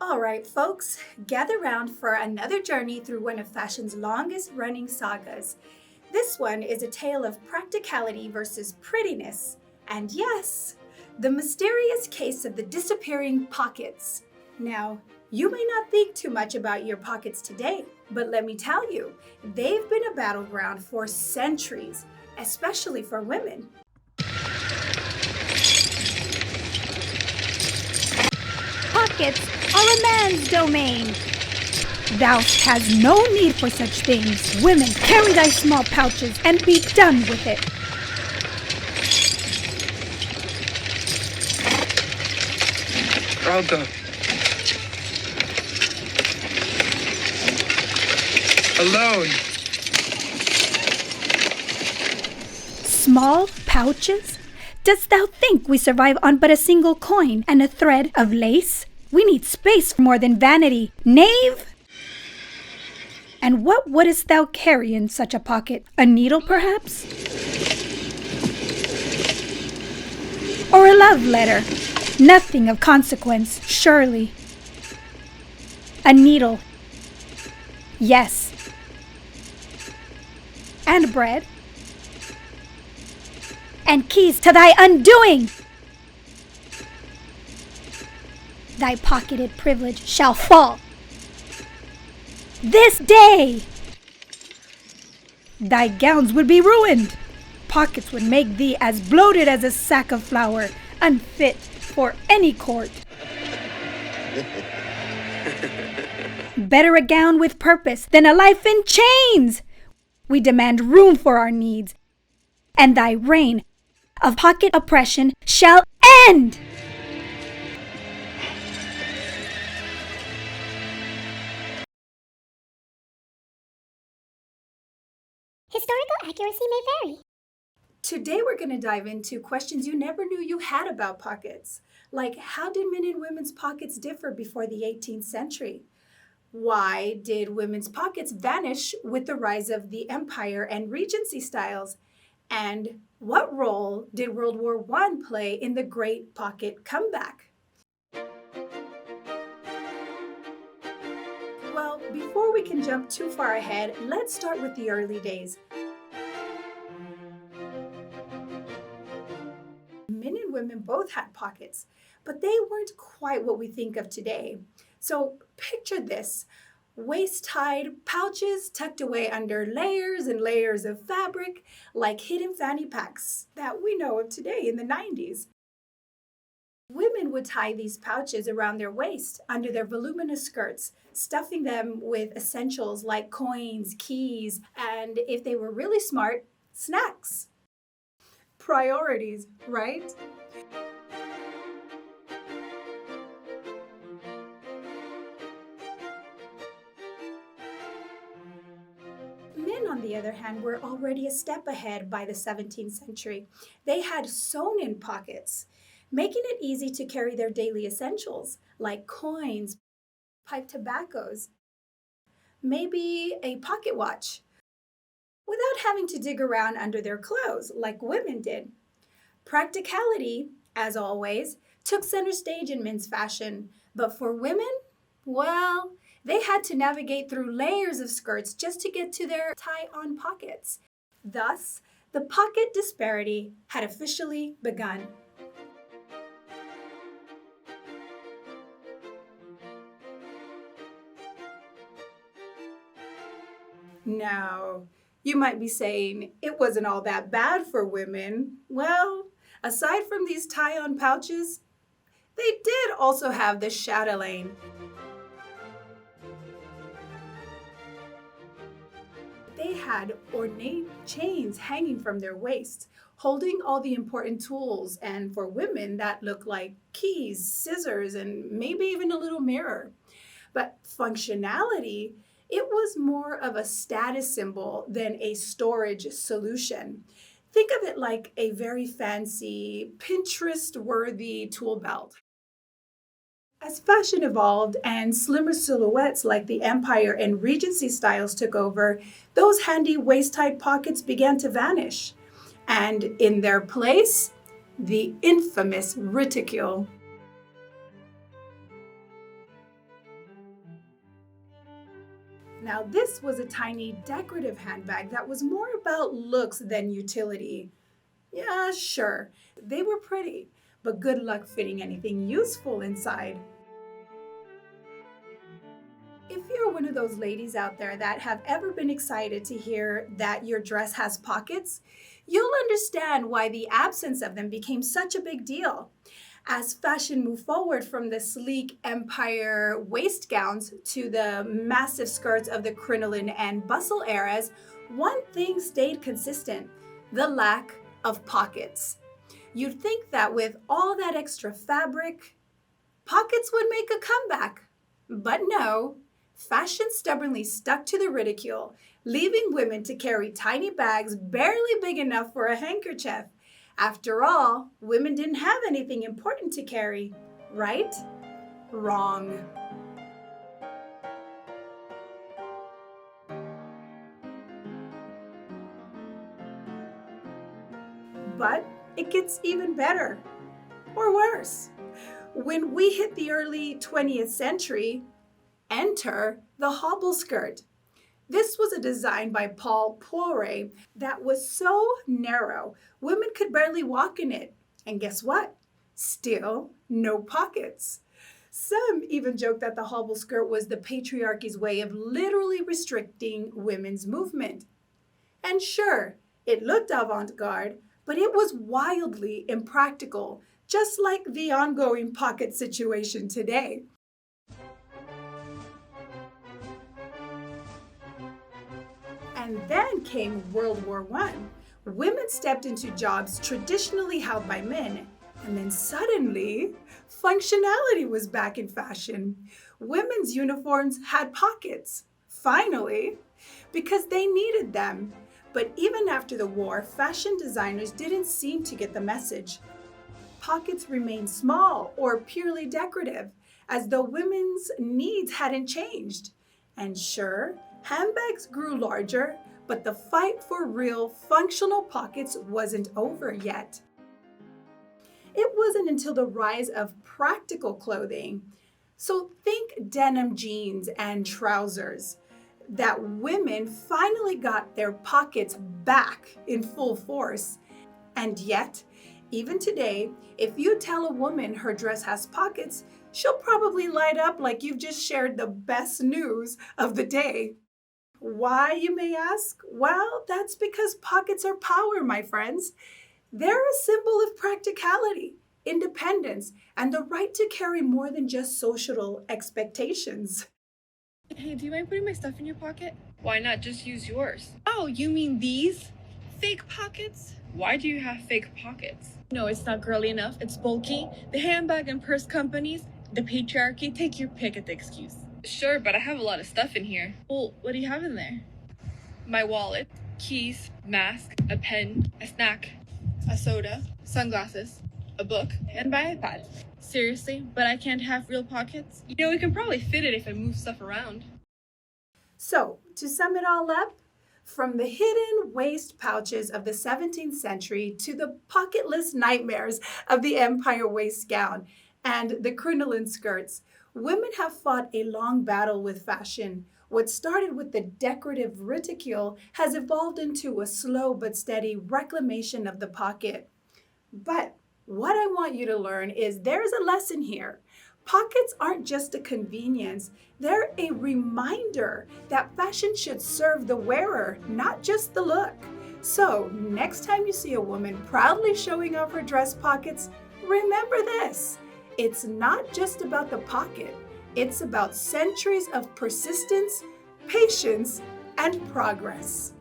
All right, folks, gather round for another journey through one of fashion's longest running sagas. This one is a tale of practicality versus prettiness. And yes, the mysterious case of the disappearing pockets. Now, you may not think too much about your pockets today, but let me tell you, they've been a battleground for centuries, especially for women. Pockets are a man's domain. Thou has no need for such things. Women, carry thy small pouches and be done with it. I'll go. Alone. Small pouches? Dost thou think we survive on but a single coin and a thread of lace? We need space more than vanity. Knave! And what wouldst thou carry in such a pocket? A needle, perhaps? Or a love letter? Nothing of consequence, surely. A needle. Yes. And bread. And keys to thy undoing. Thy pocketed privilege shall fall. This day! Thy gowns would be ruined. Pockets would make thee as bloated as a sack of flour, unfit for any court. Better a gown with purpose than a life in chains. We demand room for our needs, and thy reign of pocket oppression shall end. Historical accuracy may vary. Today, we're going to dive into questions you never knew you had about pockets. Like, how did men and women's pockets differ before the 18th century? Why did women's pockets vanish with the rise of the Empire and Regency styles? And what role did World War I play in the Great Pocket Comeback? Well, before we can jump too far ahead, let's start with the early days. Men and women both had pockets, but they weren't quite what we think of today. So picture this: waist-tied pouches tucked away under layers and layers of fabric, like hidden fanny packs that we know of today in the 90s. Women would tie these pouches around their waist under their voluminous skirts, stuffing them with essentials like coins, keys, and if they were really smart, snacks. Priorities, right? Men, on the other hand, were already a step ahead by the 17th century. They had sewn-in pockets, making it easy to carry their daily essentials like coins, pipe tobaccos, maybe a pocket watch, without having to dig around under their clothes like women did. Practicality, as always, took center stage in men's fashion, but for women, well, they had to navigate through layers of skirts just to get to their tie-on pockets. Thus, the pocket disparity had officially begun. Now, you might be saying it wasn't all that bad for women. Well, aside from these tie-on pouches, they did also have the chatelaine. They had ornate chains hanging from their waists, holding all the important tools, and for women that looked like keys, scissors, and maybe even a little mirror. But functionality, it was more of a status symbol than a storage solution. Think of it like a very fancy, Pinterest-worthy tool belt. As fashion evolved and slimmer silhouettes like the Empire and Regency styles took over, those handy waist-tight pockets began to vanish. And in their place, the infamous reticule. Now, this was a tiny decorative handbag that was more about looks than utility. Yeah, sure, they were pretty, but good luck fitting anything useful inside. If you're one of those ladies out there that have ever been excited to hear that your dress has pockets, you'll understand why the absence of them became such a big deal. As fashion moved forward from the sleek empire waist gowns to the massive skirts of the crinoline and bustle eras, one thing stayed consistent: the lack of pockets. You'd think that with all that extra fabric, pockets would make a comeback. But no, fashion stubbornly stuck to the ridicule, leaving women to carry tiny bags barely big enough for a handkerchief. After all, women didn't have anything important to carry, right? Wrong. But it gets even better, or worse. When we hit the early 20th century, enter the hobble skirt. This was a design by Paul Poiret that was so narrow, women could barely walk in it. And guess what? Still no pockets. Some even joke that the hobble skirt was the patriarchy's way of literally restricting women's movement. And sure, it looked avant-garde, but it was wildly impractical, just like the ongoing pocket situation today. And then came World War I. Women stepped into jobs traditionally held by men, and then suddenly, functionality was back in fashion. Women's uniforms had pockets, finally, because they needed them. But even after the war, fashion designers didn't seem to get the message. Pockets remained small or purely decorative, as though women's needs hadn't changed. And sure, handbags grew larger, but the fight for real functional pockets wasn't over yet. It wasn't until the rise of practical clothing, so think denim jeans and trousers, that women finally got their pockets back in full force. And yet, even today, if you tell a woman her dress has pockets, she'll probably light up like you've just shared the best news of the day. Why, you may ask? Well, that's because pockets are power, my friends. They're a symbol of practicality, independence, and the right to carry more than just social expectations. Hey, do you mind putting my stuff in your pocket? Why not just use yours? Oh, you mean these? Fake pockets? Why do you have fake pockets? No, it's not girly enough. It's bulky. The handbag and purse companies, the patriarchy, take your pick at the excuse. Sure, but I have a lot of stuff in here. Well, what do you have in there? My wallet, keys, mask, a pen, a snack, A soda, sunglasses, a book, and my iPad. Seriously? But I can't have real pockets? You know, we can probably fit it if I move stuff around. So, to sum it all up, from the hidden waist pouches of the 17th century to the pocketless nightmares of the empire waist gown and the crinoline skirts, women have fought a long battle with fashion. What started with the decorative reticule has evolved into a slow but steady reclamation of the pocket. But what I want you to learn is there's a lesson here. Pockets aren't just a convenience, they're a reminder that fashion should serve the wearer, not just the look. So, next time you see a woman proudly showing off her dress pockets, remember this: it's not just about the pocket, it's about centuries of persistence, patience, and progress.